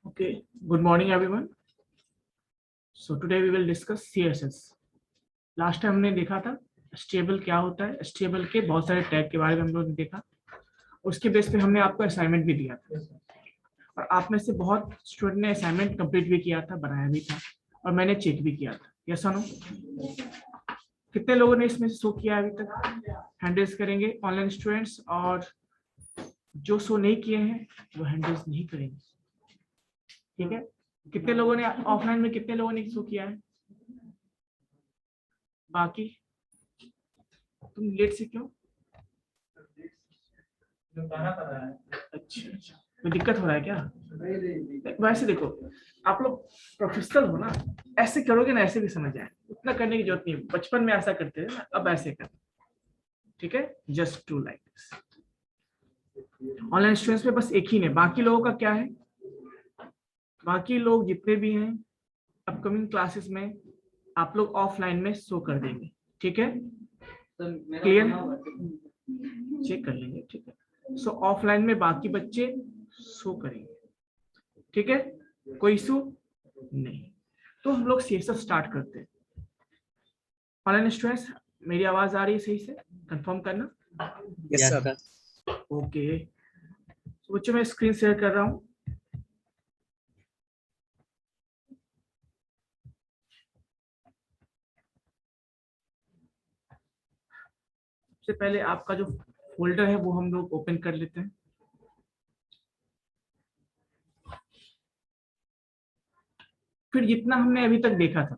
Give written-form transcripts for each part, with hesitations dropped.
Okay, good morning everyone. So today we will discuss CSS. Last time हमने देखा था stable क्या होता है, स्टेबल के बहुत सारे टैग के बारे में हम लोगों ने देखा। उसके बेस पे हमने आपको असाइनमेंट भी दिया था और आप में से बहुत स्टूडेंट ने असाइनमेंट कंप्लीट भी किया था, बनाया भी था और मैंने चेक भी किया था। यस और नो? कितने लोगों ने इसमें से शो किया अभी तक? हैंड रेज करेंगे ऑनलाइन स्टूडेंट्स, और जो शो नहीं किए हैं वो हैंड रेज नहीं करेंगे। ठीक है, कितने लोगों ने ऑफलाइन में, कितने लोगों ने शो किया है? बाकी तुम लेट से क्यों? अच्छा, कोई दिक्कत हो रहा है क्या? वैसे देखो, आप लोग प्रोफेशनल हो ना, ऐसे करोगे ना ऐसे भी समझ आए, उतना करने की जरूरत नहीं। बचपन में ऐसा करते थे ना, अब ऐसे कर। ठीक है, just to like this. Online students में बस एक ही ने, बाकी लोगों का क्या है? बाकी लोग जितने भी हैं अपकमिंग क्लासेस में आप लोग ऑफलाइन में शो कर देंगे। ठीक है, क्लियर? चेक कर लेंगे। ठीक है, सो ऑफलाइन में बाकी बच्चे शो करेंगे। ठीक है, कोई इशू नहीं। तो हम लोग सीएसएस स्टार्ट करते हैं। ऑनलाइन स्टूडेंट्स, मेरी आवाज आ रही है सही से? कंफर्म करना। Yes sir. ओके, तो बच्चों मैं स्क्रीन शेयर कर रहा हूँ। सबसे पहले आपका जो फोल्डर है वो हम लोग ओपन कर लेते हैं। फिर जितना हमने अभी तक देखा था,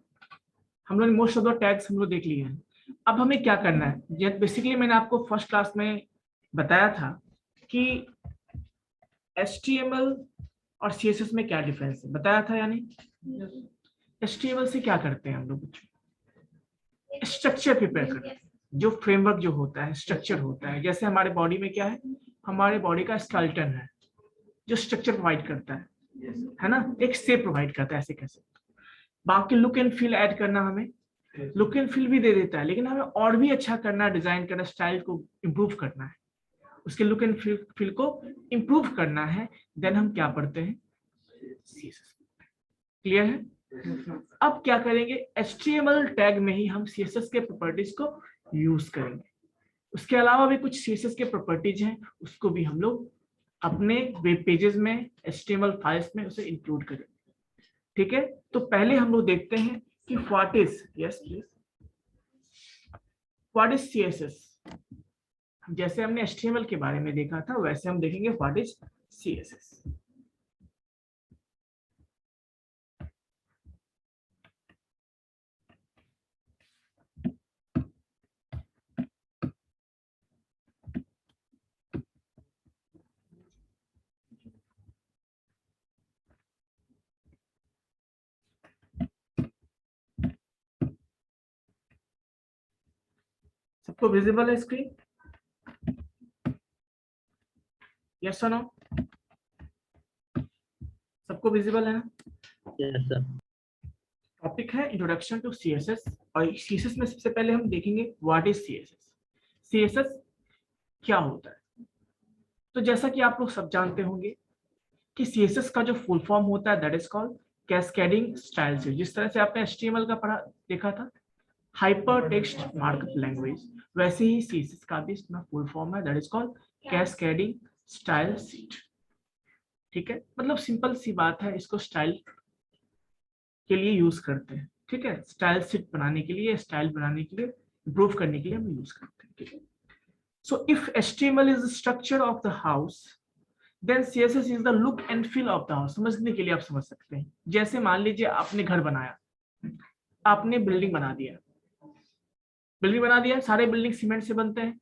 हम लोग मोस्ट ऑफ द टैग्स हम लोग देख लिए हैं। अब हमें क्या करना है? बेसिकली मैंने आपको फर्स्ट क्लास में बताया था कि HTML और CSS में क्या डिफरेंस है, बताया था या नहीं? HTML से क्या करते हैं हम लोग? स्ट्रक्चर प्रिपेयर करते हैं। जो फ्रेमवर्क जो होता है, स्ट्रक्चर होता है। जैसे हमारे बॉडी में क्या है, हमारे बॉडी का स्केलेटन है जो स्ट्रक्चर प्रोवाइड करता है ना, एक शेप प्रोवाइड करता है, ऐसे कैसे। बाकी लुक एंड फील ऐड करना, हमें लुक एंड फील भी दे देता है, लेकिन हमें और भी अच्छा करना, डिजाइन करना, स्टाइल को इम्प्रूव करना है, उसके लुक एंड फील को इम्प्रूव करना है। देन हम क्या पढ़ते हैं? CSS। क्लियर है? अब क्या करेंगे? HTML टैग में ही हम CSS के प्रॉपर्टीज को यूज करेंगे। उसके अलावा भी कुछ CSS के प्रॉपर्टीज हैं, उसको भी हम लोग अपने वेब पेजेस में, HTML फाइल्स में उसे इंक्लूड करेंगे। ठीक है, तो पहले हम लोग देखते हैं कि what is, yes please, what is CSS। जैसे हमने HTML के बारे में देखा था वैसे हम देखेंगे व्हाट इज CSS। सबको विजिबल है स्क्रीन? यस और नो? सबको विजिबल है ना? Yes sir. टॉपिक है इंट्रोडक्शन टू CSS, और CSS में सबसे पहले हम देखेंगे व्हाट इज CSS। CSS क्या होता है? तो जैसा कि आप लोग सब जानते होंगे कि CSS का जो फुल फॉर्म होता है that is called cascading style sheet. जिस तरह से आपने HTML का पढ़ा देखा था, हाइपर टेक्स्ट मार्कअप लैंग्वेज, वैसे ही CSS का भी इसमें फुल फॉर्म है that is called cascading style sheet. ठीक है, मतलब सिंपल सी बात है, इसको स्टाइल के लिए यूज करते हैं। ठीक है, स्टाइल शीट बनाने के लिए, स्टाइल बनाने के लिए, इम्प्रूव करने के लिए हम यूज करते हैं। ठीक है, so if HTML is the structure of the house, then CSS is the look and feel of the house. समझने के लिए आप समझ सकते हैं, जैसे मान लीजिए आपने घर बनाया, आपने बिल्डिंग बना दिया, बिल्डिंग बना दिया, सारे बिल्डिंग सीमेंट से बनते हैं,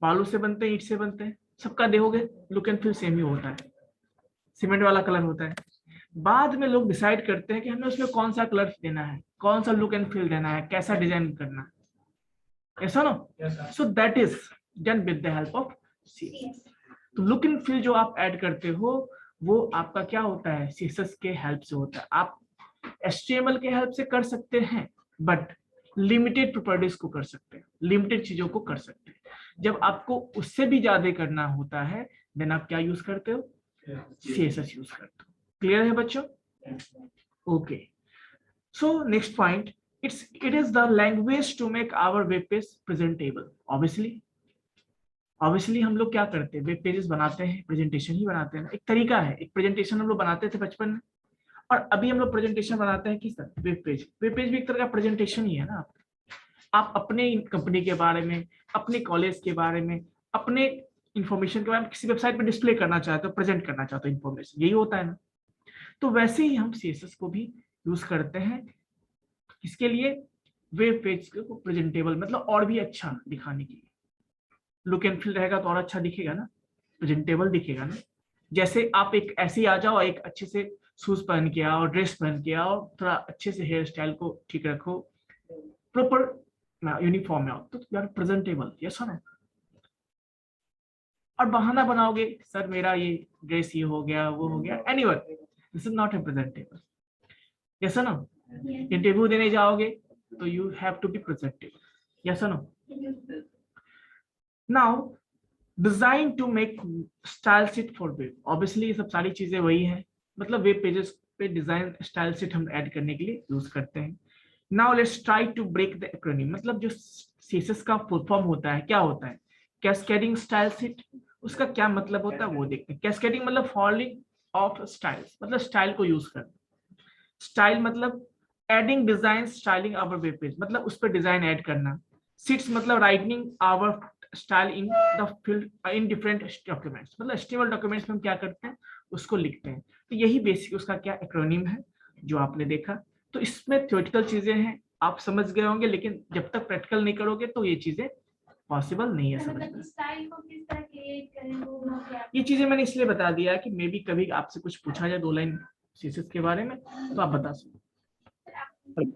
बालू से बनते हैं, ईंट से बनते हैं, सबका देखोगे लुक एंड फील सेम ही होता है, सीमेंट वाला कलर होता है। बाद में लोग डिसाइड करते हैं कि हमें उसमें कौन सा कलर देना है, कौन सा लुक एंड फील देना है, कैसा डिजाइन करना है। ऐसा no? So that is done with the help of CSS। तो लुक एंड फील जो आप ऐड करते हो वो आपका क्या होता है? CSS के हेल्प से होता है। आप HTML के हेल्प से कर सकते हैं, बट लिमिटेड प्रॉपर्टीज को कर सकते हैं, लिमिटेड चीजों को कर सकते हैं। जब आपको उससे भी ज्यादा करना होता है देन आप क्या यूज करते हो? CSS यूज करते हो। क्लियर है बच्चों? Okay, so next point, it is the language to make our web page presentable. obviously हम लोग क्या करते हैं, वेब पेजेस बनाते हैं, प्रेजेंटेशन ही बनाते हैं, एक तरीका है, एक प्रेजेंटेशन हम लोग बनाते थे बचपन में, और अभी हम लोग प्रेजेंटेशन बनाते हैं किस तरह, वेब पेज। वेब पेज भी एक तरह का प्रेजेंटेशन ही है ना। आप अपने कंपनी के बारे में, अपने कॉलेज के बारे में, अपने इंफॉर्मेशन के बारे में किसी वेबसाइट पे डिस्प्ले करना चाहते हो, प्रेजेंट करना चाहते हो इंफॉर्मेशन, यही होता है ना। तो वैसे ही हम सीएसएस को भी यूज करते हैं, किसके लिए, वेब पेज को प्रेजेंटेबल मतलब और भी अच्छा दिखाने के लिए। लुक एंड फील रहेगा तो और अच्छा दिखेगा ना, प्रेजेंटेबल दिखेगा ना। जैसे आप एक ऐसे ही आ जाओ, एक अच्छे से शूज पहन के आओ, ड्रेस पहन के आओ, थोड़ा अच्छे से हेयर स्टाइल को ठीक रखो, प्रॉपर यूनिफॉर्म में आओ, तो यार प्रेजेंटेबल, यस ना। और बहाना बनाओगे, सर मेरा ये ड्रेस ये हो गया, वो हो गया, anyone, this is not a presentable, yes ना। इंटरव्यू देने जाओगे तो you have to be presentable, yes no. Now design to make style sheet for web, obviously ये सब सारी चीजें वही है, मतलब वेब पेजेस पे डिजाइन स्टाइल शीट हम ऐड करने के लिए यूज करते हैं। Now let's try to break the acronym, मतलब जो सीएसएस का फुल फॉर्म होता है, क्या होता है, कैस्केडिंग स्टाइल शीट, उसका क्या मतलब होता है वो देखते हैं। कैस्केडिंग मतलब फॉलोइंग ऑफ स्टाइल्स, मतलब स्टाइल को यूज करना। स्टाइल मतलब adding design styling our web page, मतलब उस पर डिजाइन ऐड करना। शीट्स मतलब writing our style in the field in different documents, मतलब एचटीएमएल डॉक्यूमेंट्स में हम क्या करते हैं, उसको लिखते हैं। तो यही बेसिक उसका क्या एक्रोनिम है जो आपने देखा। तो इसमें थ्योरेटिकल चीजें हैं, आप समझ गए होंगे, लेकिन जब तक प्रैक्टिकल नहीं करोगे तो ये चीजें पॉसिबल नहीं है समझना। स्टाइल को किस तरह क्रिएट करें वो ये चीजें मैंने इसलिए बता दिया कि मे बी कभी आपसे कुछ पूछा जाए 2 लाइन सीएसएस के बारे में, तो आप बता सकते।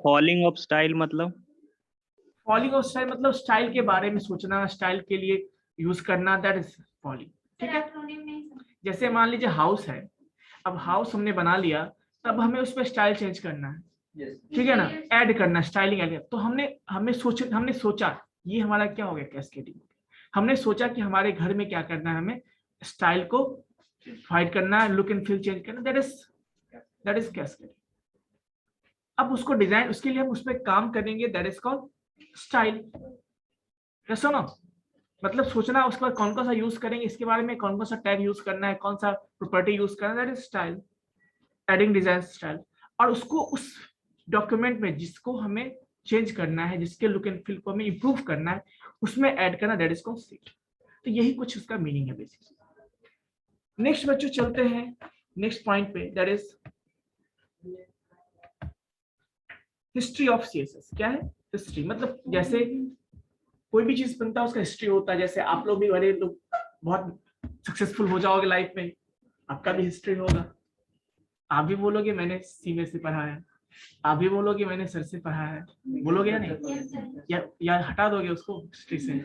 फॉलिंग ऑफ स्टाइल मतलब? फॉलिंग ऑफ स्टाइल मतलब स्टाइल के बारे में सोचना, स्टाइल के लिए यूज करना, दैट इज फॉलिंग, ठीक है। जैसे मान लीजिए हाउस है, अब हाउस हमने बना लिया, तब हमें उस पर स्टाइल चेंज करना है, ठीक है ना, ऐड करना, स्टाइलिंग ऐड, तो हमने सोचा ये हमारा क्या हो गया, कैस्केडिंग। हमने सोचा कि हमारे घर में क्या करना है, हमें स्टाइल को फाइट करना है, लुक एंड फील चेंज करना, दैट इज कैस्केडिंग। अब उसको डिजाइन, उसके लिए हम उस पर काम करेंगे, that is called style, yes no. मतलब सोचना, उसके बाद कौन कौन सा यूज करेंगे, इसके बारे में कौन कौन सा टैग यूज करना है, कौन सा प्रॉपर्टी यूज करना है, that is style, adding design style. और उसको उस डॉक्यूमेंट में जिसको हमें चेंज करना है, जिसके लुक एंड फील को हमें इंप्रूव करना है, उसमें ऐड करना, दैट इज कॉल्ड शीट। तो यही कुछ उसका मीनिंग है बेसिकली। नेक्स्ट बच्चों चलते हैं नेक्स्ट पॉइंट पे, that is history of CSS. क्या है हिस्ट्री, मतलब जैसे कोई भी चीज बनता है उसका हिस्ट्री होता है। जैसे आप लोग भी बड़े लोग बहुत सक्सेसफुल हो जाओगे लाइफ में, आपका भी हिस्ट्री होगा, आप भी बोलोगे मैंने सीनियर से पढ़ा है, आप भी बोलोगे मैंने सर से पढ़ा है, बोलोगे या नहीं, या हटा दोगे उसको हिस्ट्री से,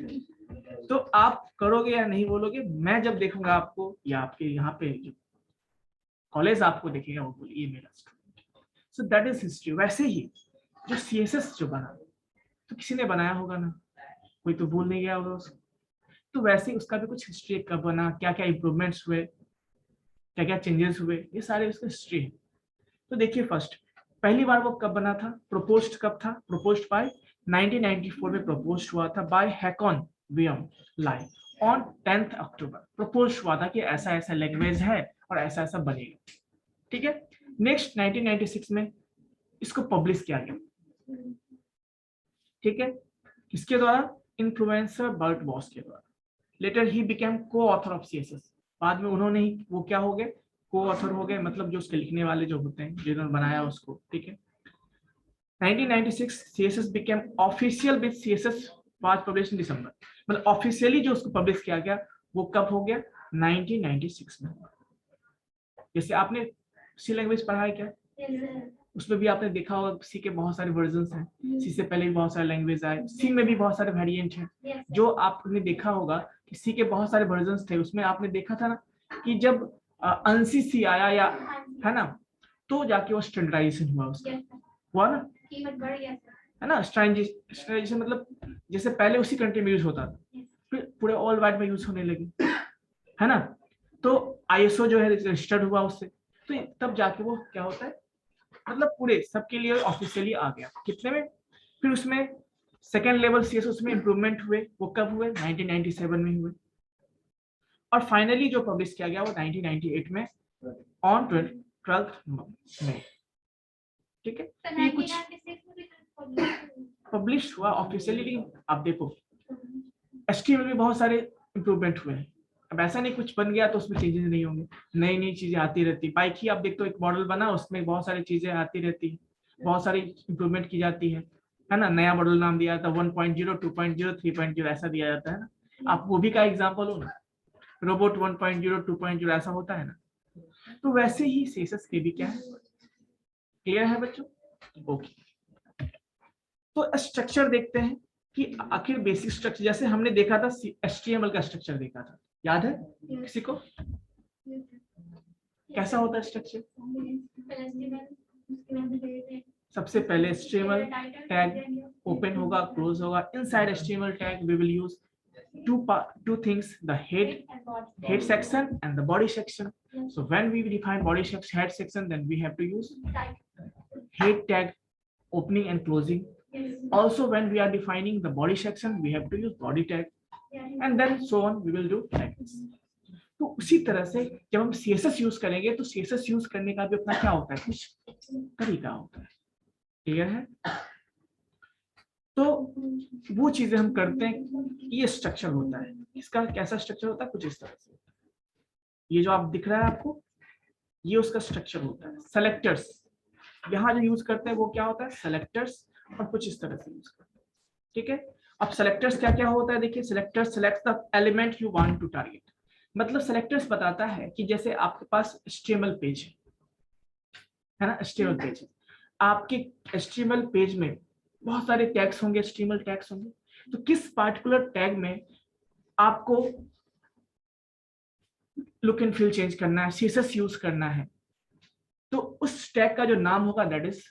तो आप करोगे या नहीं बोलोगे। मैं जब देखूंगा आपको, या आपके यहाँ पे जो कॉलेज आपको देखेगा, वो बोलिए ये मेरा student, so that is history. वैसे ही जो सीएसएस जो बना, तो किसी ने बनाया होगा ना, कोई तो भूल नहीं गया होगा उसको। तो वैसे ही उसका भी कुछ हिस्ट्री, कब बना, क्या क्या इंप्रूवमेंट्स हुए, क्या क्या चेंजेस हुए, ये सारे उसका हिस्ट्री है। तो देखिए फर्स्ट, पहली बार वो कब बना था, प्रपोज्ड कब था, प्रपोज्ड बाय 1994 में प्रपोज्ड हुआ था by Hakon Wium Lie on 10 October. Proposed हुआ था कि ऐसा ऐसा लैंग्वेज है और ऐसा ऐसा बनेगा, ठीक है। नेक्स्ट 1996 में इसको पब्लिश किया गया, ठीक है, किसके द्वारा, इन्फ्लुएंसर बर्ट वॉस के द्वारा। लेटर ही बिकेम को ऑथर ऑफ सीएसएस, बाद में उन्होंने ही वो क्या हो गए, को ऑथर हो गए, मतलब जो उसके लिखने वाले जो होते हैं, जिन्होंने बनाया उसको, ठीक है। 1996 CSS became official with CSS was publish in December, मतलब ऑफिशियली जो उसको पब्लिश किया गया वो कब हो गया, 1996 में। जैसे आपने सी लैंग्वेज पढ़ा है क्या, उसमें भी आपने देखा होगा सी के बहुत सारे वर्जन्स हैं, सी से पहले भी बहुत सारे लैंग्वेज आए, सी में भी बहुत सारे वेरिएंट हैं। जो आपने देखा होगा कि सी के बहुत सारे वर्जन्स थे, उसमें आपने देखा था ना कि जब ANSI सी आया, या है ना, तो जाके वो स्टैंडर्डाइजेशन हुआ, उसका हुआ ना, है ना। स्टैंडर्डाइजेशन मतलब जैसे पहले उसी कंट्री में यूज होता था, फिर पूरे ऑल वर्ल्ड में यूज होने लगे, है ना। तो ISO जो है रजिस्टर्ड हुआ उससे, तो तब जाके वो क्या होता है, मतलब पूरे सबके लिए ऑफिशियली आ गया। कितने में? फिर उसमें सेकेंड लेवल सीएस उसमें इंप्रूवमेंट हुए, वो कब हुए? 1997 में हुए। और फाइनली जो पब्लिश किया गया वो 1998 में ऑन 12th में। ठीक है, तो ये कुछ 1996 में भी तो पब्लिश हुआ ऑफिशियली। आप देखो HTML में बहुत सारे इंप्रूवमेंट हुए हैं। अब ऐसा नहीं कुछ बन गया तो उसमें चेंजेस नहीं होंगे, नई नई चीजें आती रहती। बाइक ही आप देखते हो, एक मॉडल बना उसमें बहुत सारी चीजें आती रहती, बहुत सारी इंप्रूवमेंट की जाती है ना। नया मॉडल नाम दिया जाता है 1.0, 2.0, 3.0 ऐसा दिया जाता है ना। आप वो भी का एग्जाम्पल हो ना, रोबोट 1.0, 2.0 ऐसा होता है ना। तो वैसे ही सीएसएस के भी क्या है, क्लियर है बच्चों? ओके, तो स्ट्रक्चर देखते हैं कि आखिर बेसिक स्ट्रक्चर, जैसे हमने देखा था HTML का स्ट्रक्चर देखा था, याद है किसी को? कैसा होता है स्ट्रक्चर? सबसे पहले HTML टैग ओपन होगा, क्लोज होगा। Inside HTML tag we will use two things, the head section and the body section. So when we define head section, then we have to use head tag opening and closing. Also when we are defining the body section, we have to use body tag, and then so on we will do like this. तो उसी तरह से जब हम CSS use करेंगे तो CSS use करने का भी अपना क्या होता है, कुछ तरीका होता है। क्लियर है? तो वो चीजें हम करते हैं, ये स्ट्रक्चर होता है। इसका कैसा स्ट्रक्चर होता है? कुछ इस तरह से। ये जो आप दिख रहा है आपको, ये उसका स्ट्रक्चर होता है। सेलेक्टर्स यहाँ जो यूज करते हैं वो क्या होता है? सेलेक्टर्स, और कुछ इस तरह से यूज करते हैं। ठीक है, अब सेलेक्टर्स क्या क्या होता है देखिए। Selector select the element you want to target. मतलब सेलेक्टर्स बताता है कि जैसे आपके पास HTML पेज है ना, HTML पेज है, आपके HTML पेज में बहुत सारे टैग्स होंगे, HTML टैग्स होंगे। तो किस पार्टिकुलर टैग में आपको लुक एंड फील चेंज करना है, CSS यूज करना है, तो उस टैग का जो नाम होगा दैट इज।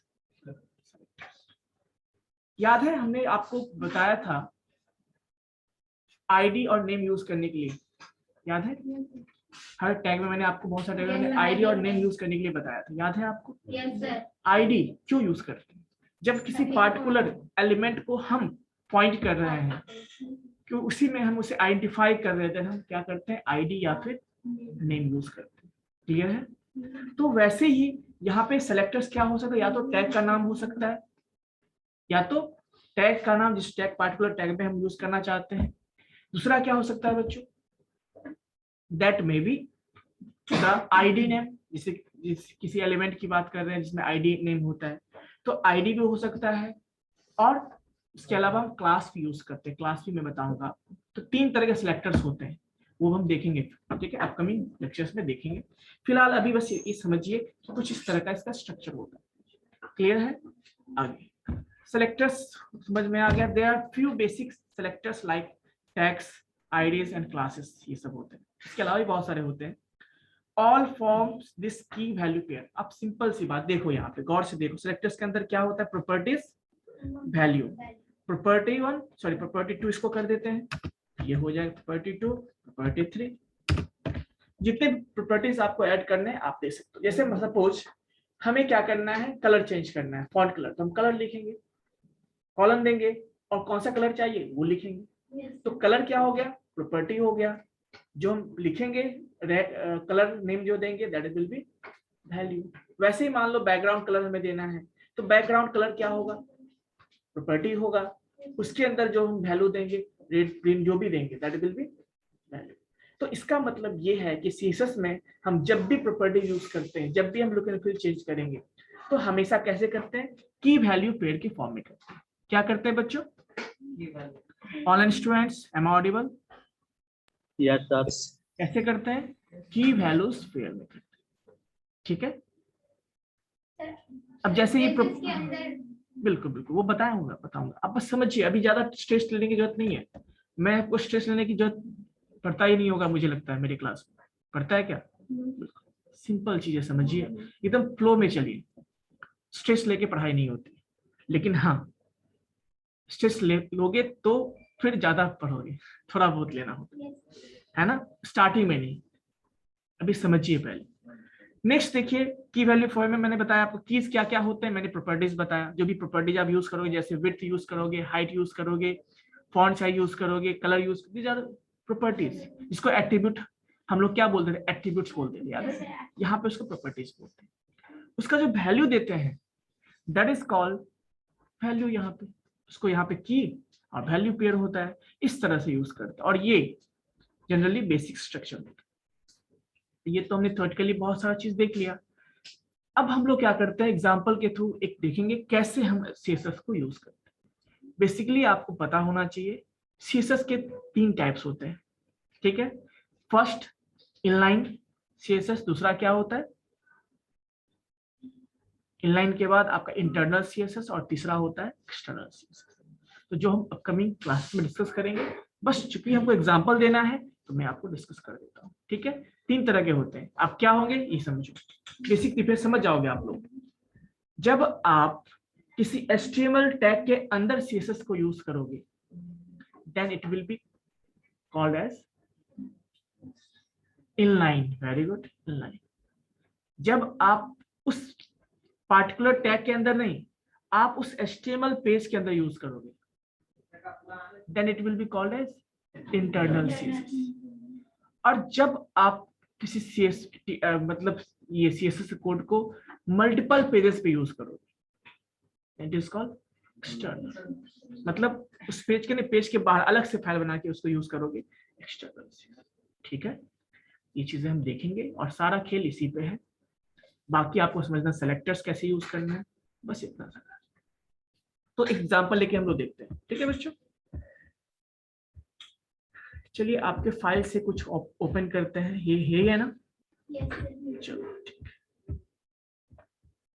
याद है हमने आपको बताया था ID और नेम यूज करने के लिए, याद है? हर टैग में मैंने आपको बहुत सारे टैग में ID और नेम यूज करने के लिए बताया था, याद है आपको? Yes sir. ID क्यों यूज करते हैं? जब किसी पार्टिकुलर एलिमेंट को हम पॉइंट कर रहे हैं, क्यों उसी में हम उसे आइडेंटिफाई कर रहे थे, हम क्या करते हैं? ID या फिर नेम यूज करते हैं। क्लियर है? तो वैसे ही यहाँ पे सेलेक्टर्स क्या हो सकता है? या तो टैग का नाम हो सकता है, या तो टैग का नाम जिस टैग पार्टिकुलर टैग में हम यूज करना चाहते हैं। दूसरा क्या हो सकता है बच्चों? That may be the ID name, जिसे किसी एलिमेंट की बात कर रहे हैं जिसमें ID नेम होता है, तो ID भी हो सकता है। और इसके अलावा हम क्लास भी यूज करते हैं, क्लास भी मैं बताऊंगा आपको। तो 3 तरह के सिलेक्टर्स होते हैं, वो हम देखेंगे, ठीक है, अपकमिंग लेक्चर्स में देखेंगे। फिलहाल अभी बस ये समझिए कि कुछ इस तरह का इसका स्ट्रक्चर होता है। क्लियर है? आगे सेलेक्टर्स समझ में आ गया। There are few basic selectors like tags, IDs and classes, ये सब होते हैं। इसके अलावा भी बहुत सारे होते हैं। ऑल फॉर्म्स दिस की वैल्यू पेयर। अब सिंपल सी बात देखो, यहाँ पे गौर से देखो, सेलेक्टर्स के अंदर क्या होता है? Properties, value. Property 1 sorry property 2 इसको कर देते हैं, ये हो जाएगा प्रॉपर्टी 2, प्रॉपर्टी 3। जितने प्रॉपर्टीज आपको ऐड करने हैं आप दे सकते हो। जैसे सपोज हमें क्या करना है? कलर चेंज करना है, फॉन्ट कलर, तो हम कलर लिखेंगे, कॉलम देंगे, और कौन सा कलर चाहिए वो लिखेंगे। तो कलर क्या हो गया? प्रॉपर्टी हो गया। जो हम लिखेंगे कलर नेम जो देंगे दैट विल बी वैल्यू। वैसे ही मान लो बैकग्राउंड कलर हमें देना है, तो बैकग्राउंड कलर क्या होगा? प्रॉपर्टी होगा। उसके अंदर जो हम वैल्यू देंगे, रेड ग्रीन जो भी देंगे दैट विल बी वैल्यू। तो इसका मतलब ये है कि CSS में हम जब भी प्रॉपर्टी यूज करते हैं, जब भी हम लुक एंड फील चेंज करेंगे, तो हमेशा कैसे करते हैं? की वैल्यू पेयर के फॉर्म में करते हैं। क्या करते हैं बच्चों? Online students, am I audible? Yes sir. कैसे करते हैं? की वैल्यूज पेयर में करते हैं। ठीक है, अब जैसे ये बिल्कुल बिल्कुल वो बताऊंगा। आप बस समझिए, अभी ज्यादा स्ट्रेस लेने की जरूरत नहीं है। मैं आपको स्ट्रेस लेने की जरूरत पड़ता ही नहीं होगा, मुझे लगता है मेरे क्लास में पढ़ता है क्या? सिंपल चीजें समझिए, एकदम फ्लो में चलिए। स्ट्रेस लेके पढ़ाई नहीं होती, लेकिन हाँ स्ट्रेस लोगे तो फिर ज्यादा पढ़ोगे, थोड़ा बहुत लेना होगा, है ना? स्टार्टिंग में नहीं, अभी समझिए पहले। नेक्स्ट देखिए की वैल्यू फॉर्म में मैंने बताया आपको कीज क्या क्या होते हैं, मैंने प्रॉपर्टीज बताया, जो भी प्रॉपर्टीज आप यूज करोगे जैसे विड्थ यूज करोगे, हाइट यूज करोगे, फॉन्ट साइज यूज करोगे, colour use, these are properties. इसको एट्रीब्यूट हम लोग क्या बोलते थे, एट्रीब्यूट्स बोलते थे, याद है, यहाँ पे उसको प्रॉपर्टीज बोलते हैं। उसका जो वैल्यू देते हैं दैट इज कॉल्ड वैल्यू। यहाँ पे उसको यहाँ पे की और वैल्यू पेयर होता है, इस तरह से यूज करते हैं, और ये जनरली बेसिक स्ट्रक्चर होता है। ये तो हमने थ्योरेटिकली बहुत सारा चीज देख लिया। अब हम लोग क्या करते हैं, एग्जाम्पल के थ्रू एक देखेंगे कैसे हम सीएसएस को यूज करते हैं। बेसिकली आपको पता होना चाहिए सीएसएस के 3 टाइप्स होते हैं, ठीक है। फर्स्ट इनलाइन सीएसएस, दूसरा क्या होता है इनलाइन के बाद आपका इंटरनल सीएसएस, और तीसरा होता है एक्सटर्नल सीएसएस। तो जो हम अपकमिंग क्लास में डिस्कस करेंगे, बस चूंकि हमको एग्जांपल देना है तो मैं आपको डिस्कस कर देता हूँ, ठीक है। 3 तरह के होते हैं, आप क्या होंगे ये समझो, बेसिक डिफरेंस समझ जाओगे आप लोग। जब आप किसी HTML टैग के अंदर CSS को यूज करोगे then it will be called as inline, very good, inline. जब आप उस पार्टिकुलर टैग के अंदर नहीं, आप उस HTML पेज के अंदर यूज करोगे then it will be called as internal CSS। और जब आप किसी मतलब ये CSS कोड को मल्टीपल पेजेस पे यूज करोगे इट इज कॉल्ड एक्सटर्नल, मतलब उस पेज के पेज के बाहर अलग से फाइल बना के उसको यूज करोगे एक्सटर्नल, ठीक है। ये चीजें हम देखेंगे और सारा खेल इसी पे है। बाकी आपको समझना सेलेक्टर्स कैसे यूज करना है, बस इतना सा। तो एग्जांपल लेके हम लोग देखते हैं, ठीक है बच्चों। चलिए आपके फाइल से कुछ ओपन करते हैं, ये है ना, चलो ठीक,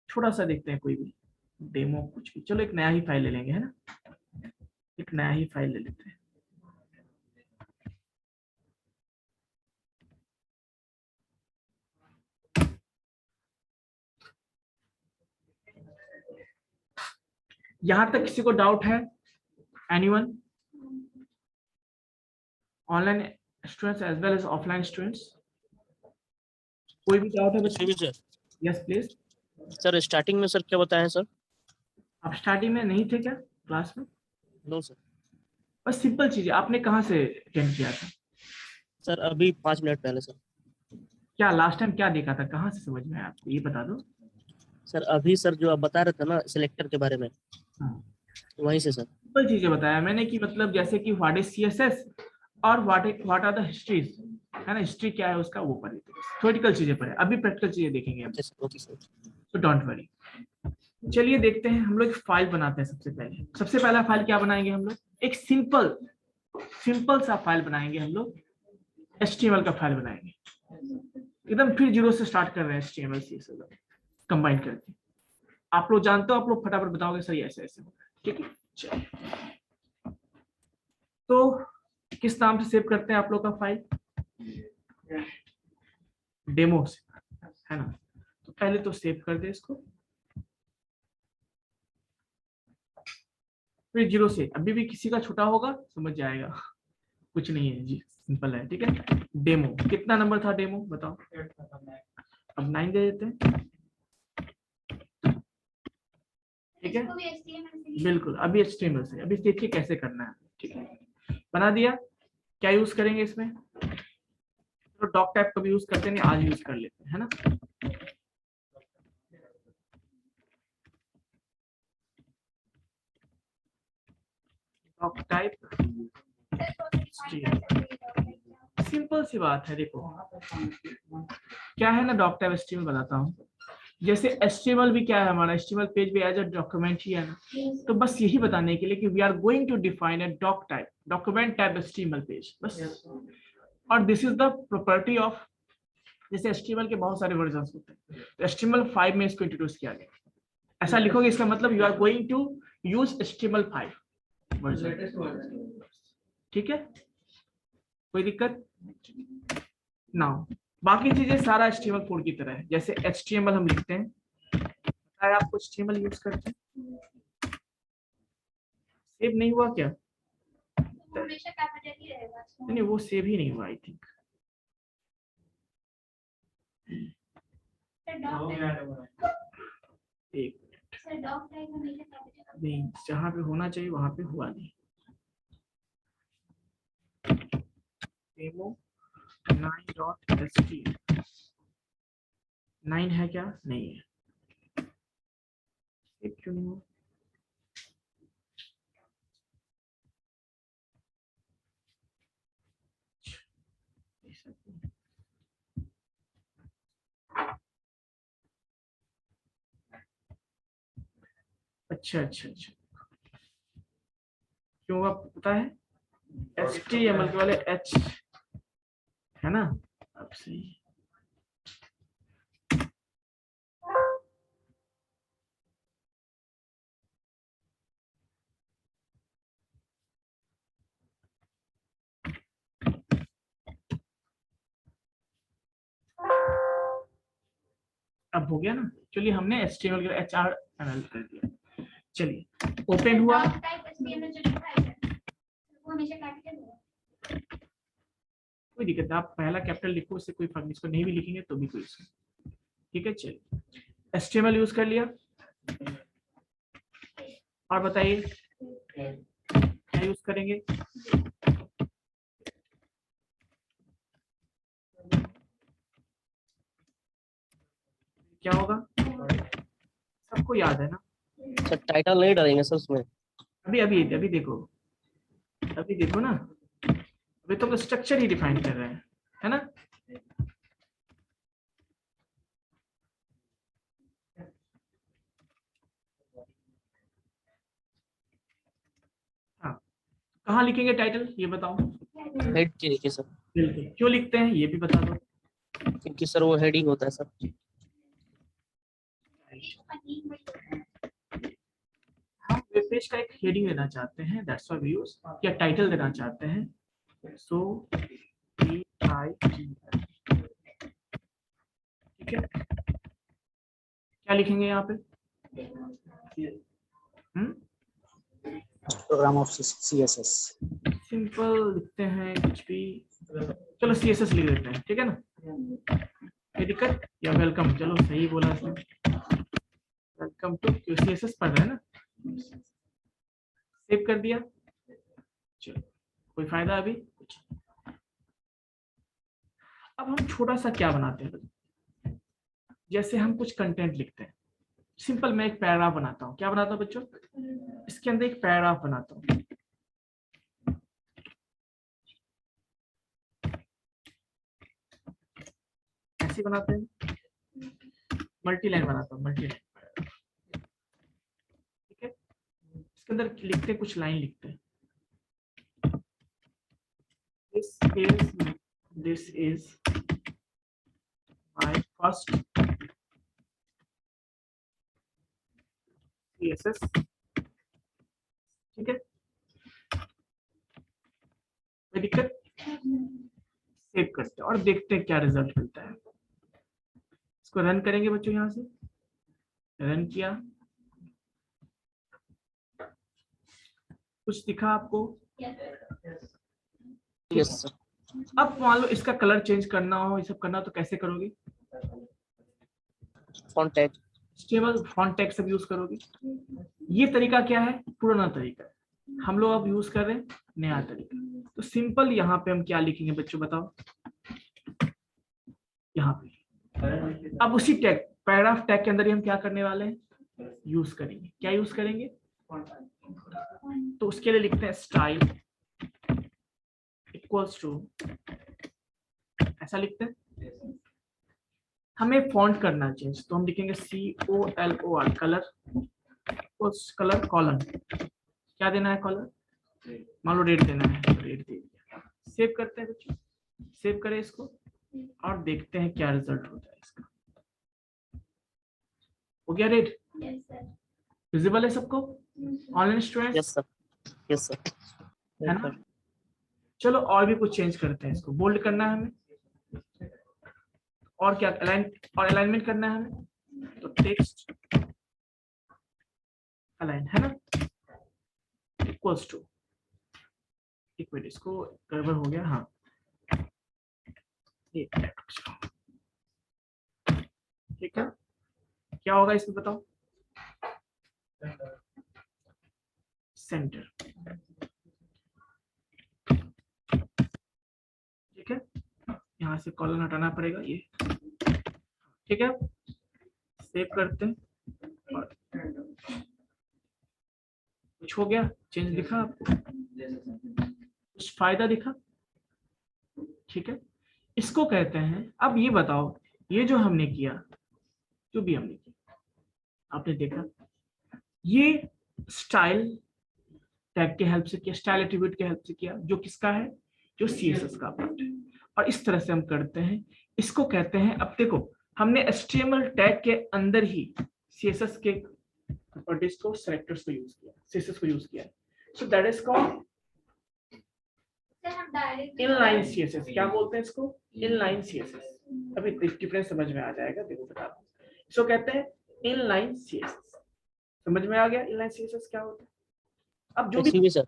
थोड़ा सा देखते हैं कोई भी डेमो कुछ भी, चलो एक नया ही फाइल ले लेंगे, है ना, एक नया ही फाइल ले लेते हैं। यहां तक किसी को डाउट है, anyone, online students as well as offline students, कोई भी डाउट है बच्चों? Yes please. सर स्टार्टिंग में सर क्या बताया सर? आप स्टार्टिंग में नहीं थे क्या क्लास में? No sir. बस सिंपल चीज है, आपने कहाँ से अटेंड किया था? सर अभी 5 मिनट पहले सर। क्या लास्ट टाइम क्या देखा था, कहाँ से समझ में आया आपको, ये बता दो। सर अभी सर जो आप बता रहे थे ना सिलेक्टर के बारे में, वहीं से सर। सिंपल चीजें बताया मैंने कि मतलब जैसे कि व्हाट इज सीएसएस और व्हाट आर द हिस्ट्रीज, है ना, हिस्ट्री क्या है उसका वो पढ़े, थ्योरेटिकल चीजें पढ़े, अभी प्रैक्टिकल चीजें देखेंगे हम, ओके सर। तो डोंट वरी। चलिए देखते हैं, हम लोग एक फाइल बनाते हैं। सबसे पहला फाइल क्या बनाएंगे हम लोग, एक सिंपल सा फाइल बनाएंगे हम लोग, HTML का फाइल बनाएंगे, एकदम फिर जीरो से स्टार्ट कर रहे हैं, HTML CSS कंबाइन करके। आप लोग जानते हो, आप लोग फटाफट बताओगे सर ऐसे ऐसे होगा, ठीक है। चलिए तो किस नाम से सेव करते हैं आप लोग का फाइल, डेमो से, है ना। तो पहले तो सेव कर दे इसको, फिर जीरो से, अभी भी किसी का छोटा होगा समझ जाएगा, कुछ नहीं है जी, सिंपल है, ठीक है। डेमो कितना नंबर था, डेमो बताओ, अब 9 दे देते हैं, ठीक है। बिल्कुल अभी HTML से, अभी देखिए कैसे करना है, ठीक है। बना दिया, क्या यूज करेंगे इसमें, तो डॉक टाइप कभी यूज करते नहीं, आज यूज कर लेते हैं, है ना। डॉक टाइप सिंपल सी बात है, देखो क्या है ना, डॉक टाइप HTML बताता हूँ। जैसे HTML भी क्या है, हमारा HTML पेज भी एज अ डॉक्यूमेंट ही है ना, तो बस यही बताने के लिए कि we are going to define a doc type, document type HTML page, बस। और this is the property of, जैसे HTML के बहुत सारे वर्जन होते हैं, तो HTML5 में इसको इंट्रोड्यूस किया गया, ऐसा लिखोगे इसका मतलब you are going to use HTML5 version, ठीक है, कोई दिक्कत ना। बाकी चीजें सारा HTML4 की तरह है, जैसे HTML हम लिखते हैं, आपको HTML यूज करते हैं, सेव नहीं हुआ क्या, नहीं वो सेव ही नहीं हुआ I think, sir dog tag एक सर डॉग टैग हमेशा कैपिटल नहीं, जहाँ पे होना चाहिए वहां पे हुआ नहीं। डेमो 9.html 9 है क्या? नहीं है। एक क्यों नहीं हो? अच्छा अच्छा अच्छा, क्यों आपको पता है? HTML के वाले H है ना, अब सही है। अब हो गया ना। चलिए हमने HTML के HTML कर दिया। चलिए ओपन हुआ। डॉग टैग एचटीएमएल जो लिखा है सर वो हमेशा कैपिटल होगा। कोई दिक्कत नहीं, आप पहला कैपिटल लिखो, उससे कोई फर्क नहीं, इसको नहीं भी लिखेंगे तो भी कोई इशू नहीं। ठीक है, चलिए HTML यूज कर लिया। और बताइए क्या यूज करेंगे? क्या होगा? सबको याद है ना? सर टाइटल नहीं डालेंगे सर उसमें? अभी अभी अभी देखो, अभी देखो ना, अभी तो स्ट्रक्चर ही डिफाइन कर रहे हैं, है ना? हाँ, कहाँ लिखेंगे टाइटल ये बताओ? हेड के लिखिए सर, बिल्कुल, क्यों लिखते हैं ये भी बता दो। क्योंकि सर वो हेडिंग होता है सर। हम वेब पेज का एक हेडिंग देना चाहते हैं, दैट्स व्हाई वी यूज, या टाइटल देना चाहते हैं, सो TITL। ठीक है, क्या लिखेंगे यहाँ पे? Programme of CSS। सिंपल लिखते हैं कुछ भी, चलो CSS लिख देते हैं, ठीक है ना? कोई दिक्कत? या वेलकम, चलो सही बोला इसने, वेलकम टू, CSS पढ़ रहे हैं ना? सेव कर दिया। चलो, कोई फायदा अभी? अब हम छोटा सा क्या बनाते हैं, जैसे हम कुछ कंटेंट लिखते हैं, सिंपल मैं एक पैराग्राफ बनाता हूँ। क्या बनाता हूँ बच्चों? इसके अंदर एक पैराग्राफ बनाता हूँ। ऐसे बनाते हैं, मल्टी लाइन बनाता हूँ, मल्टी लाइन। ठीक है, इसके अंदर लिखते हैं, कुछ लाइन लिखते हैं, this is my first CSS। ठीक है, कोई दिक्कत? सेव करते हैं और देखते हैं क्या रिजल्ट मिलता है। इसको रन करेंगे बच्चों, यहाँ से रन किया, कुछ दिखा आपको? Yes sir. अब मान लो इसका कलर चेंज करना हो, ये सब करना हो तो कैसे करोगे? Font tag. Stable font tag सब यूज करोगे। ये तरीका क्या है? पुराना तरीका है, हम लोग अब यूज कर रहे हैं नया तरीका। तो सिंपल यहाँ पे हम क्या लिखेंगे बच्चों बताओ? यहाँ पे अब उसी टैग, पैराग्राफ टैग के अंदर ही हम क्या करने वाले हैं? यूज करेंगे। क्या यूज करेंगे? तो उसके लिए लिखते हैं स्टाइल इक्वल्स टू, ऐसा लिखते हैं। हमें फॉन्ट करना चेंज, तो हम लिखेंगे COLOR, कलर, कलर कॉलम। क्या देना है? कॉलर, मान लो रेड देना है, रेड दे दिया। सेव करते हैं बच्चों, सेव करें इसको और देखते हैं क्या रिजल्ट होता है इसका। हो गया रेड? Yes sir. विजिबल है सबको? Online students yes sir, yes sir. है ना? चलो और भी कुछ चेंज करते हैं, इसको बोल्ड करना है हमें, और क्या अलाइन और अलाइनमेंट करना है हमें, तो टेक्स्ट अलाइन, है ना? इक्वल्स टू, एक मिनट इसको गड़बड़ हो गया, हाँ ये ठीक है, क्या होगा इसमें बताओ? सेंटर। ठीक है, यहाँ से कॉलन हटाना पड़ेगा ये। ठीक है, सेव करते हैं। और कुछ हो गया, चेंज दिखा आपको, कुछ फायदा दिखा? ठीक है, इसको कहते हैं, अब ये बताओ, ये जो हमने किया, जो भी हमने किया, आपने देखा, ये स्टाइल टैग के हेल्प से किया, स्टाइल एट्रीब्यूट के हेल्प से किया, जो किसका है? जो सीएसएस का पार्ट है। और इस तरह से हम करते हैं, इसको कहते हैं, अब देखो हमने एचटीएमएल टैग के अंदर ही सीएसएस के प्रॉपर्टीज को, सेलेक्टर्स को यूज किया, सीएसएस को यूज किया, सो that is called inline CSS. क्या बोलते हैं इसको? Inline CSS. अभी डिफरेंस समझ में आ जाएगा, देखो बता रहा हूँ। इसको कहते हैं इनलाइन सीएसएस। समझ में आ गया इनलाइन सीएसएस क्या होता है? अब जो भी सर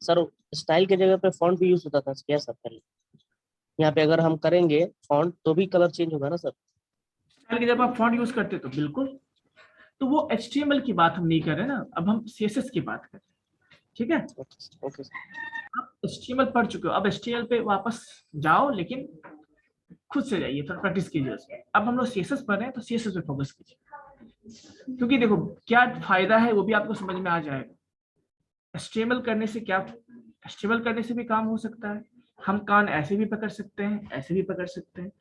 सर स्टाइल के जगह पे फॉन्ट भी यूज होता था क्या सर पहले? यहाँ पे अगर हम करेंगे फॉन्ट तो भी कलर चेंज होगा ना सर? स्टाइल की जब आप फॉन्ट यूज करते तो बिल्कुल, तो वो एचटीएमएल की बात हम नहीं कर रहे ना, अब हम सीएसएस की बात कर रहे हैं। ठीक है, ओके सर। आप एचटीएमएल पढ़ चुके हो, अब एचटीएमएल पे वापस जाओ, लेकिन खुद से जाइए, थोड़ा प्रैक्टिस कीजिए उसमें। अब हम लोग सीएसएस पढ़ रहे हैं तो सीएसएस पे फोकस कीजिए, क्योंकि देखो क्या फायदा है वो भी आपको समझ में आ जाएगा। एचटीएमएल करने से क्या, एचटीएमएल करने से भी काम हो सकता है। हम कान ऐसे भी पकड़ सकते हैं, ऐसे भी पकड़ सकते हैं,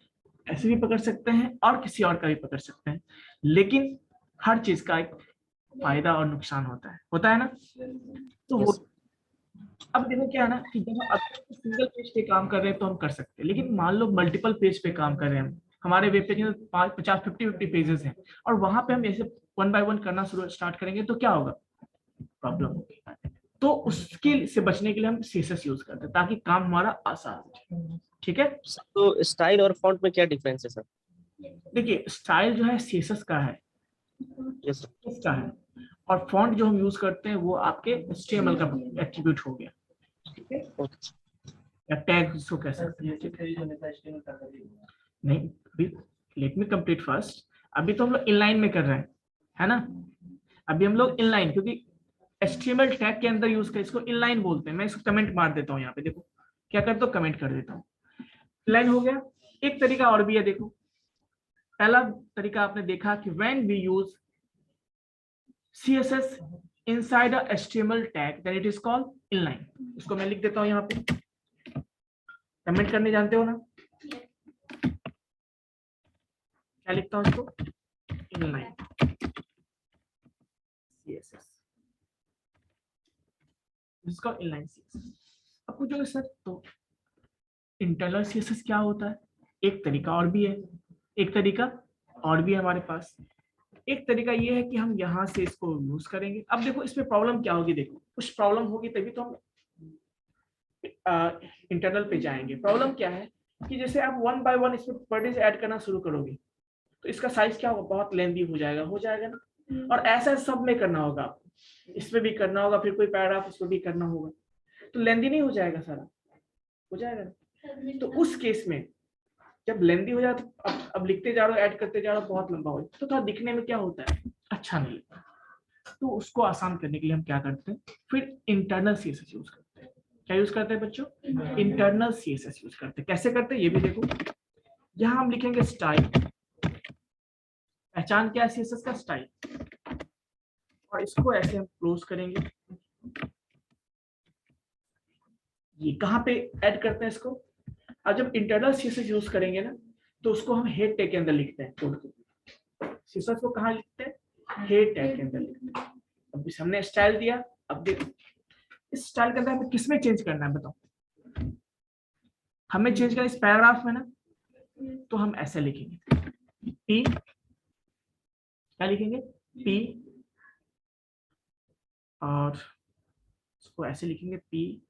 ऐसे भी पकड़ सकते हैं, और किसी और का भी पकड़ सकते हैं, लेकिन हर चीज का एक फायदा और नुकसान होता है ना? तो वो अब देखो क्या है ना, कि जब अब सिंगल पेज पे काम कर रहे हैं तो हम कर सकते हैं, लेकिन मान लो मल्टीपल पेज पे काम कर रहे हैं हम, हमारे वेब पेज में 50-50 पेजेस हैं, और वहां पे हम ऐसे 1 बाय 1 करना शुरू स्टार्ट करेंगे तो क्या होगा? प्रॉब्लम होगी। तो उसके से बचने के लिए हम सीएसएस यूज करते हैं, ताकि काम हमारा आसान हो जाए। ठीक है, तो स्टाइल और फॉन्ट में क्या डिफरेंस है सर? देखिए स्टाइल जो है सीएसएस का है, यस सर। इसका है, और फॉन्ट जो हम यूज करते हैं वो आपके एचटीएमएल का एट्रीब्यूट हो गया। ठीक है, ओके या टैग इसको कह सकते हैं। ठीक है, नहीं अभी लेट मी कंप्लीट फर्स्ट। अभी तो हम लोग इनलाइन में कर रहे हैं, है ना? अभी हम लोग इनलाइन, क्योंकि एचटीएमएल टैग के अंदर यूज कर, इसको इनलाइन बोलते हैं। मैं इसको कमेंट मार देता हूँ यहाँ पे, देखो क्या करता हूँ, कमेंट कर देता हूँ। इनलाइन हो गया। एक तरीका और भी है, देखो पहला तरीका आपने देखा कि when we use CSS inside a HTML tag, then it is called inline। इसको मैं लिख देता हूं यहाँ पे, कमेंट करने जानते हो ना? क्या लिखता हूँ इसको? इनलाइन CSS, इसका इनलाइन CSS। अब पूछोगे सर तो इंटरनल CSS क्या होता है? एक तरीका और भी है, एक तरीका और भी है हमारे पास। एक तरीका ये है कि हम यहाँ से इसको यूज करेंगे। अब देखो इसमें प्रॉब्लम क्या होगी, देखो कुछ प्रॉब्लम होगी तभी तो हम इंटरनल पे जाएंगे। प्रॉब्लम क्या है कि जैसे आप 1 बाय 1 इसमें प्रॉपर्टीज ऐड करना शुरू करोगे तो इसका साइज क्या होगा, बहुत लेंथी हो जाएगा ना। और ऐसा सब में करना होगा, इसमें भी करना होगा, फिर कोई पैराग्राफ उसमें भी करना होगा, तो लेंथी नहीं हो जाएगा सारा? हो जाएगा ना? तो उस केस में जब लेंथी हो जाए तो अब लिखते जा रहे हो, ऐड करते जा रहे हो, बहुत लंबा हो जाए तो थोड़ा दिखने में क्या होता है, अच्छा नहीं लगता। तो उसको आसान करने के लिए हम क्या करते हैं, फिर इंटरनल CSS यूज करते हैं। क्या यूज करते हैं बच्चों? इंटरनल CSS यूज करते हैं। कैसे करते हैं ये भी देखो, यहां हम लिखेंगे स्टाइल। पहचान क्या है CSS का? स्टाइल। और इसको ऐसे हम क्लोज करेंगे। ये कहां पे ऐड करते हैं इसको? और जब इंटरनल CSS यूज करेंगे ना तो उसको हम हेड टैग के अंदर लिखते हैं। कोड को CSS को कहां लिखते हैं? हेड टैग के अंदर लिखते हैं। अब हमने स्टाइल दिया, अब देखो इस स्टाइल के अंदर हमें किसमें चेंज करना है बताओ? हमें चेंज करना इस पैराग्राफ में ना, तो हम ऐसे लिखेंगे P, क्या लिखेंगे? P, और इसको ऐसे लिखेंगे P,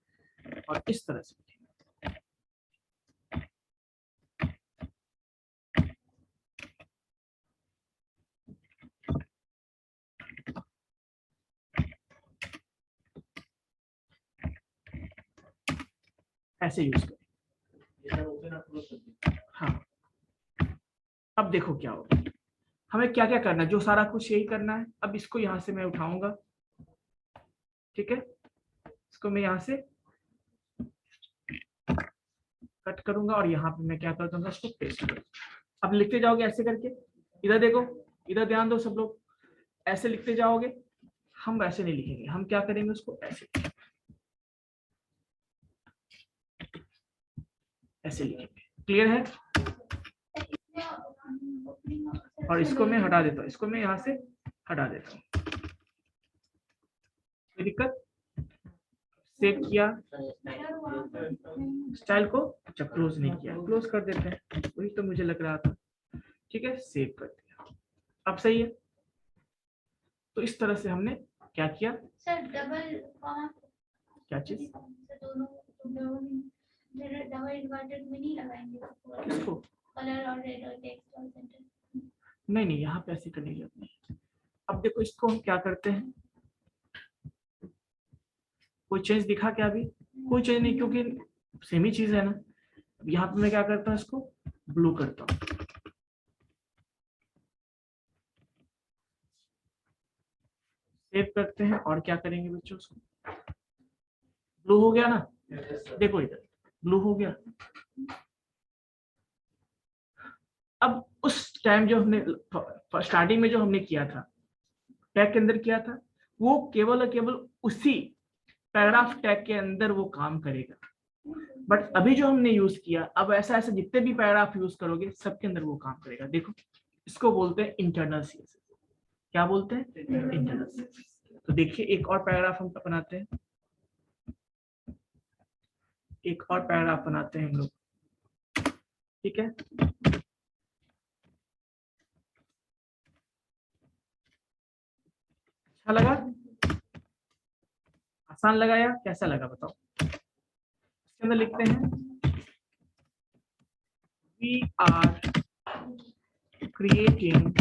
और इस तरह से लिखेंगे। ऐसे यूज करें। हाँ अब देखो क्या होगा, हमें क्या क्या करना है, जो सारा कुछ यही करना है। अब इसको यहाँ से मैं उठाऊंगा, ठीक है, इसको मैं यहाँ से कट करूंगा और यहाँ पे मैं क्या कर दूंगा, इसको पेस्ट कर दूंगा। अब लिखते जाओगे ऐसे करके, इधर देखो, इधर ध्यान दो सब लोग, ऐसे लिखते जाओगे। हम वैसे नहीं लिखेंगे, हम क्या करेंगे, उसको ऐसे लिखेंगे। क्लियर है? और इसको मैं हटा देता हूँ, इसको मैं यहाँ से हटा देता हूँ। कोई दिक्कत? सेव किया, स्टाइल को अच्छा क्लोज नहीं किया, क्लोज कर देते हैं, वही तो मुझे लग रहा था। ठीक है, सेव कर दिया, अब सही है। तो इस तरह से हमने क्या किया, सर डबल कॉमा क्या चीज, दोनों डबल इन्वर्टेड में नहीं लगाएंगे किसको, कलर और रेड और टेक्स्ट और सेंटर। नहीं नहीं, यहाँ पे ऐसे करने की जरूरत नहीं। अब देखो इसको हम क्या करते हैं, कोई चेंज दिखा क्या अभी? कोई चेंज नहीं, क्योंकि सेम ही चीज है ना। अब यहाँ पे मैं क्या करता हूँ, इसको ब्लू करता हूँ, सेव करते हैं और क्या करेंगे बच्चों, उसको ब्लू हो गया ना, देखो इधर ब्लू हो गया। अब उस टाइम जो हमने स्टार्टिंग में जो हमने किया था, टैग के अंदर किया था, वो केवल और केवल उसी पैराग्राफ टैग के अंदर वो काम करेगा। बट अभी जो हमने यूज किया, अब ऐसा ऐसा जितने भी पैराग्राफ यूज करोगे सबके अंदर वो काम करेगा। देखो इसको बोलते हैं इंटरनल सीएसएस। क्या बोलते हैं? Internal CSS. तो देखिए एक और पैराग्राफ हम बनाते हैं, एक और पैराग्राफ बनाते हैं हम लोग, ठीक है। अच्छा लगा? आसान लगा या कैसा लगा बताओ? इसके अंदर लिखते हैं we are creating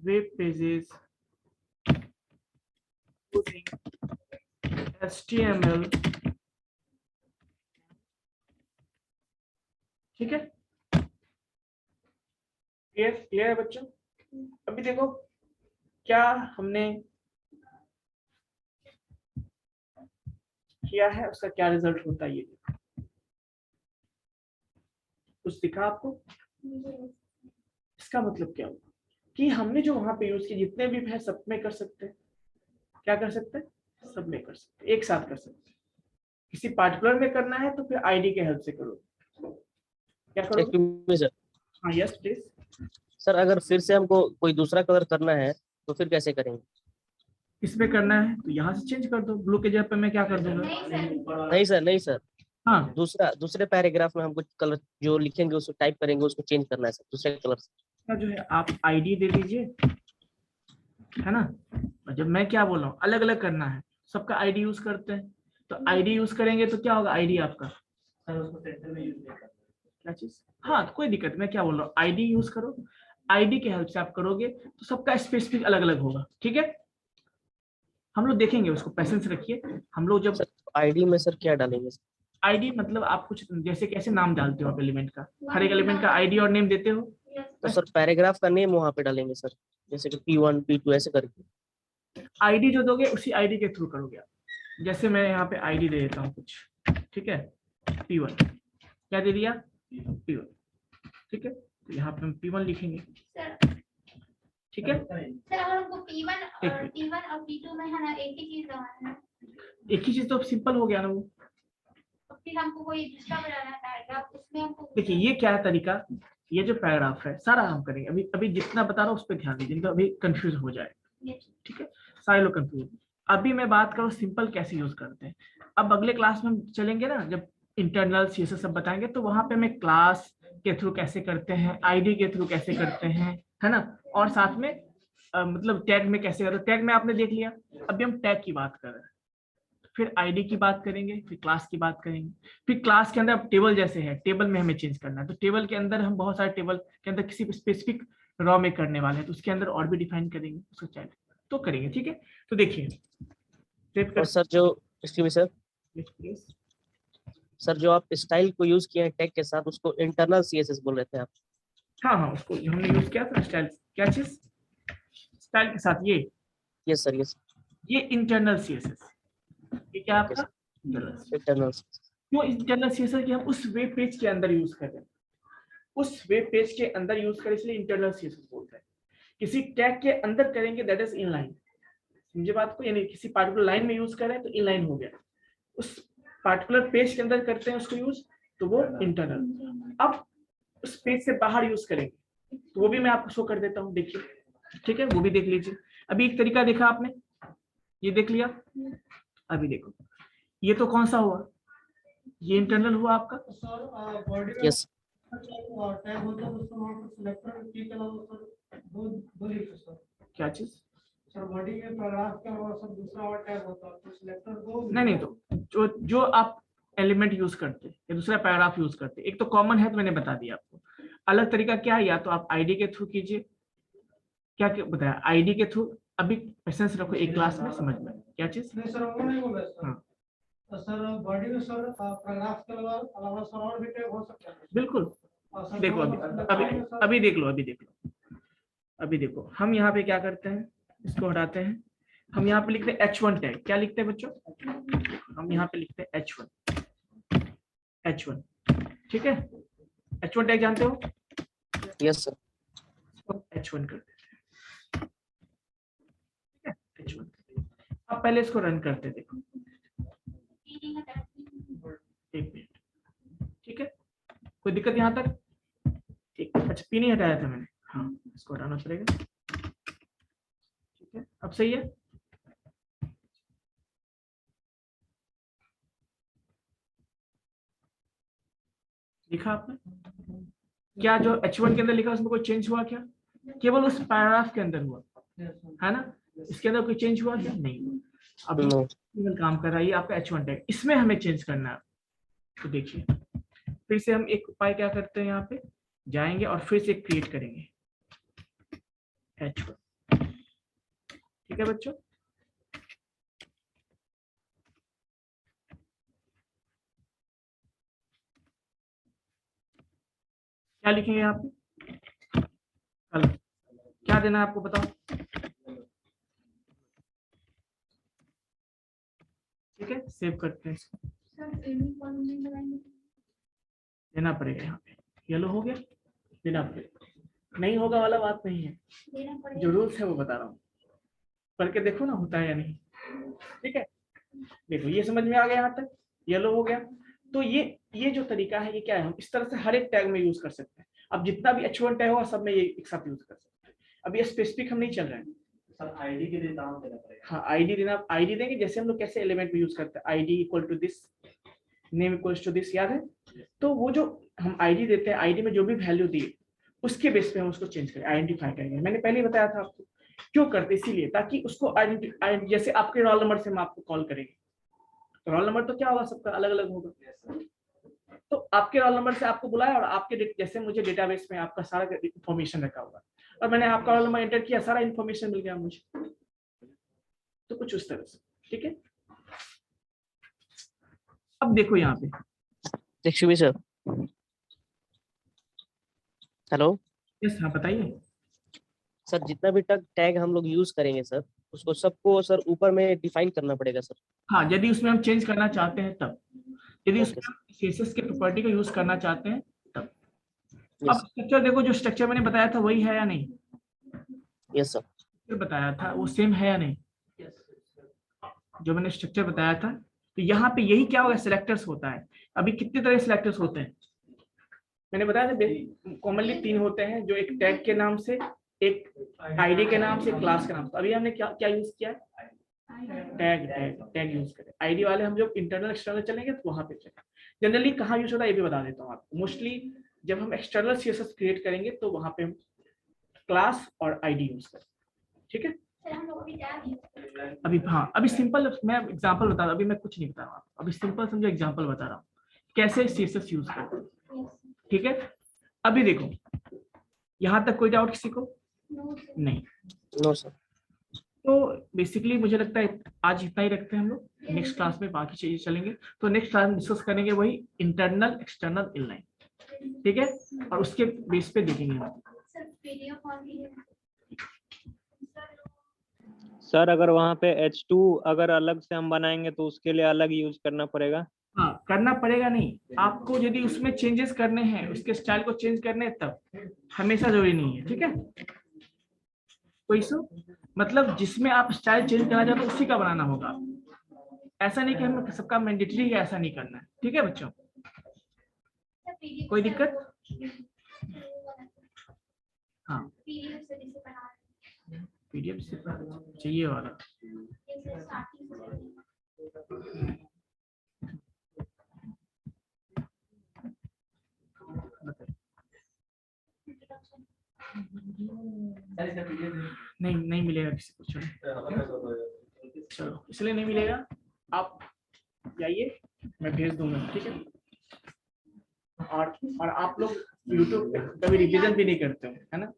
web pages using HTML, ठीक है। क्लियर है बच्चों? अभी देखो क्या हमने किया है, उसका क्या रिजल्ट होता है, ये देखो। कुछ दिखा आपको? इसका मतलब क्या हुआ कि हमने जो वहां पे यूज किए जितने भी है सब में कर सकते हैं। क्या कर सकते हैं? सब में कर सकते हैं, एक साथ कर सकते हैं। किसी पार्टिकुलर में करना है तो फिर आईडी के हेल्प से करो। क्या करोगे? सर हाँ यस प्लीज। सर अगर फिर से हमको कोई दूसरा कलर करना है तो फिर कैसे करेंगे? इसमें करना है तो यहाँ से चेंज कर दो, ब्लू के जगह पे मैं क्या कर दूंगा, नहीं सर हाँ दूसरे पैराग्राफ में हमको कलर जो लिखेंगे उसको टाइप करेंगे, उसको चेंज करना है सर दूसरे कलर से। इसका जो है आप आईडी दे दीजिए, है ना। और जब मैं क्या बोल रहा हूँ अलग अलग करना है, सबका आईडी यूज करते हैं, तो आईडी यूज करेंगे तो क्या होगा, आईडी आपका क्या चीज, हाँ तो कोई दिक्कत, मैं क्या बोल रहा हूँ आईडी यूज करो, आईडी के हेल्प से आप करोगे तो सबका स्पेसिफिक अलग अलग होगा, ठीक है। हम लोग देखेंगे उसको, पैसेंस रखिए। हम लोग जब सर आईडी में सर क्या डालेंगे सर? आईडी मतलब आप कुछ जैसे कैसे नाम डालते हो आप एलिमेंट का, हर एक एलिमेंट का आईडी और नेम देते हो। तो सर पैराग्राफ का नेम वहाँ पे डालेंगे सर, जैसे कि P1 P2 ऐसे करके। आईडी जो दोगे उसी आईडी के थ्रू करोगे आप। जैसे मैं यहाँ पे आईडी दे देता हूँ कुछ, ठीक है, P1 क्या दे दिया, P1, ठीक है। तो यहाँ पे हम P1 लिखेंगे, ठीक है। सर अगर हमको P1 और P2 में है ना एक ही चीज लगाना है, एक ही चीज तो सिंपल हो गया ना वो। तो फिर हमको कोई दूसरा बनाना है पैराग्राफ, उसमें हमको देखिए ये क्या है तरीका, ये जो पैराग्राफ है सारा हम करेंगे, अभी अभी जितना बता रहा हूँ उस पर ध्यान दीजिए, तो अभी कंफ्यूज हो जाए, ठीक है, सारे लोग कंफ्यूज। अभी मैं बात करूँ सिंपल कैसे यूज करते हैं। अब अगले क्लास में हम चलेंगे ना, जब इंटरनल सीएसएस सब बताएंगे, तो वहां पे मैं क्लास के थ्रू कैसे करते हैं, आईडी के थ्रू कैसे करते हैं, है ना, और साथ में मतलब टैग में कैसे करते हैं। टैग में आपने देख लिया, अभी हम टैग की बात कर रहे हैं, फिर आईडी की बात करेंगे, फिर क्लास की बात करेंगे, फिर क्लास के अंदर अब टेबल जैसे है, टेबल में हमें चेंज करना है, तो टेबल के अंदर हम बहुत सारे टेबल के अंदर किसी स्पेसिफिक रॉ में करने वाले हैं, तो उसके अंदर और भी डिफाइन करेंगे उसको चाहे तो करेंगे, ठीक है। तो देखिए और सर जो excuse me sir, Yes, please. Sir जो आप स्टाइल को यूज किए हैं टैग के साथ उसको इंटरनल सीएसएस बोल रहे थे आप। हाँ हाँ, उसको हमने यूज किया था स्टाइल, क्या चीज स्टाइल के साथ, यस सर, यस ये इंटरनल सीएसएस, ये क्या आपका इंटरनल। क्यों इंटरनल सीएसएस कि हम उस वेब पेज के अंदर यूज कर रहे हैं, उस वेब पेज के अंदर यूज करें, इसलिए इंटरनल सीएसएस बोलते हैं। किसी टैग के अंदर करेंगे दैट इज इनलाइन, समझे बात को, यानी किसी पार्टिकुलर लाइन में यूज करें तो इनलाइन हो गया, उस पार्टिकुलर पेज के अंदर करते हैं उसको यूज तो वो इंटरनल। अब उस पेज से बाहर यूज करेंगे तो वो भी मैं आपको शो कर देता हूँ, देखिए, ठीक है, वो भी देख लीजिए। अभी एक तरीका देखा आपने, ये देख लिया, अभी देखो ये तो कौन सा हुआ, ये इंटरनल हुआ आपका, सर बॉडी में यस टैग होता है उसको वहां पर सिलेक्टर की के अलावा सर दो लिखो सर। क्या चीज, सर बॉडी में पैराग्राफ के अलावा सर दूसरा और टैग होता है तो सिलेक्टर दो नहीं तो जो जो आप एलिमेंट यूज करते हैं या दूसरा पैराग्राफ यूज करते हैं, एक तो कॉमन है तो मैंने बता दिया आपको, अलग तरीका क्या है, या तो आप आईडी के थ्रू कीजिए, क्या क्या बताया आईडी के थ्रू, अभी पेशेंस रखो एक क्लास में समझ में, क्या चीज, नहीं सर वो नहीं बोल रहे सर। हाँ। तो सर बॉडी में सर पैराग्राफ के अलावा सर और भी टैग हो सकते हैं। बिल्कुल, और सर देखो अभी देख लो, अभी देखो हम यहाँ पे क्या करते हैं, इसको हटाते हैं, हम यहाँ पे लिखते हैं H1 टैग, क्या लिखते हैं बच्चों, हम यहाँ पे लिखते हैं H1, ठीक है, H1 टैग जानते हो, यस सर, H1 कर देते हैं, ठीक है, H1। अब पहले इसको रन करते हैं, देखो एक मिनट, ठीक है, कोई दिक्कत यहाँ तक, ठीक, अच्छा पी नहीं हटाया था मैंने, हाँ इसको हटाना पड़ेगा, ठीक है, अब सही है, लिखा आपने, क्या जो H1 के अंदर लिखा उसमें कोई चेंज हुआ क्या, केवल उस पैराग्राफ के अंदर हुआ है ना, इसके अंदर कोई चेंज हुआ क्या, नहीं हुआ। अब नो केवल काम कर रहा है ये आपका H1 टैग, इसमें हमें चेंज करना है, तो देखिए फिर से हम एक उपाय क्या करते हैं, यहाँ पे जाएंगे और फिर से क्रिएट करेंगे H1, ठीक है बच्चों, क्या लिखेंगे यहाँ पे, कलर क्या देना है आपको बताओ, ठीक है, सेव करते हैं इसको, देना पड़ेगा यहाँ पे, येलो हो गया, देना पड़ेगा, नहीं होगा वाला बात नहीं है, जो रूल्स है वो बता रहा हूँ, करके देखो ना होता है या नहीं, ठीक है, देखो ये समझ में आ गया यहाँ तक, येलो हो गया, तो ये जो तरीका है ये क्या है, हम इस तरह से हर एक टैग में यूज कर सकते हैं, अब जितना भी H1 टैग होगा सब में ये एक साथ यूज कर सकते हैं, अब ये स्पेसिफिक हम नहीं चल रहे हैं, सर आईडी के लिए नाम देना पड़ेगा। हाँ आईडी देना, आईडी देंगे जैसे हम लोग कैसे एलिमेंट में यूज करते हैं, ID equal to this, name equals to this, याद है, तो वो जो हम आईडी देते हैं, आईडी में जो भी वैल्यू दी उसके बेस पे हम उसको चेंज करें, आइडेंटिफाई करेंगे, मैंने पहले ही बताया था आपको, क्यों करते इसीलिए ताकि उसको जैसे आपके रोल नंबर से हम आपको कॉल करेंगे, तो रोल नंबर तो क्या होगा सबका अलग अलग होगा, तो आपके रोल नंबर से आपको बुलाया और आपके जैसे मुझे डेटाबेस में आपका सारा इंफॉर्मेशन रखा हुआ और मैंने आपका रोल नंबर एंटर किया, सारा इंफॉर्मेशन मिल गया मुझे, तो कुछ उस तरह से, ठीक है। अब देखो यहाँ पे, excuse me sir, hello yes हाँ बताइए, सर, जितना भी टैग हम लोग यूज करेंगे सर उसको सबको सर ऊपर में डिफाइन करना पड़ेगा सर। हाँ यदि उसमें हम चेंज करना चाहते हैं तब, यदि Okay, उसमें सीएसएस के प्रॉपर्टी को यूज करना चाहते हैं तब। यस अब स्ट्रक्चर देखो, जो स्ट्रक्चर मैंने बताया था वही है या नहीं, यस सर, जो बताया था वो सेम है या नहीं, जो मैंने स्ट्रक्चर बताया था, तो यहाँ पे यही क्या होगा, सिलेक्टर्स होता है। अभी कितने तरह सिलेक्टर्स होते हैं मैंने बताया था, कॉमनली 3 होते हैं, जो एक टैग के नाम से, एक आईडी के नाम से, क्लास के नाम से। अभी हमने क्या क्या यूज किया है, टैग यूज करें। आईडी वाले हम जब इंटरनल एक्सटर्नल चलेंगे तो वहां पे चलेंगे। जनरली कहाँ यूज होता है ये भी बता देता हूँ आपको, मोस्टली जब हम एक्सटर्नल सीएसएस क्रिएट करेंगे तो वहां पे क्लास और आईडी यूज करें, ठीक है। अभी हाँ, अभी सिंपल मैं एग्जांपल बता रहा हूँ, अभी मैं कुछ नहीं बता रहा हूँ, अभी सिंपल समझो एग्जांपल बता रहा हूँ कैसे सीएसएस यूज करते हैं, ठीक है। अभी देखो यहाँ तक कोई डाउट किसी को नहीं, नो सर, तो बेसिकली मुझे लगता है आज इतना ही रखते हैं हम लोग, नेक्स्ट क्लास में बाकी चीजें चलेंगे। तो नेक्स्ट क्लास में डिस्कस करेंगे वही इंटरनल एक्सटर्नल इनलाइन, ठीक है, और उसके बेस पे देखेंगे हम। सर पीडीएफ फॉर्म के लिए सर अगर वहाँ पे H2 अगर अलग से हम बनाएंगे तो उसके लिए अलग यूज करना पड़ेगा। हाँ, करना पड़ेगा नहीं, आपको यदि उसमें चेंजेस करने हैं, उसके स्टाइल को चेंज करने हैं तब, हमेशा जरूरी नहीं है, ठीक है। कोई इशू, मतलब जिसमें आप स्टाइल चेंज करना चाहते हो उसी का बनाना होगा, ऐसा नहीं कि हमें सबका मैंडेटरी है, ऐसा नहीं करना है, ठीक है बच्चों। कोई दिक्कत? हाँ, पीडीएफ से जिसे बना पीडीएफ से चाहिए वाला। जैसे स्टार्टिंग नहीं, नहीं मिलेगा किसी को, चलो इसलिए नहीं मिलेगा, आप जाइए, मैं भेज दूंगा, ठीक है। और आप लोग यूट्यूब पे कभी रिवीजन भी नहीं करते हो, है ना,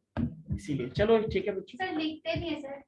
इसीलिए। चलो ठीक है बच्चों। सर लिखते भी है सर।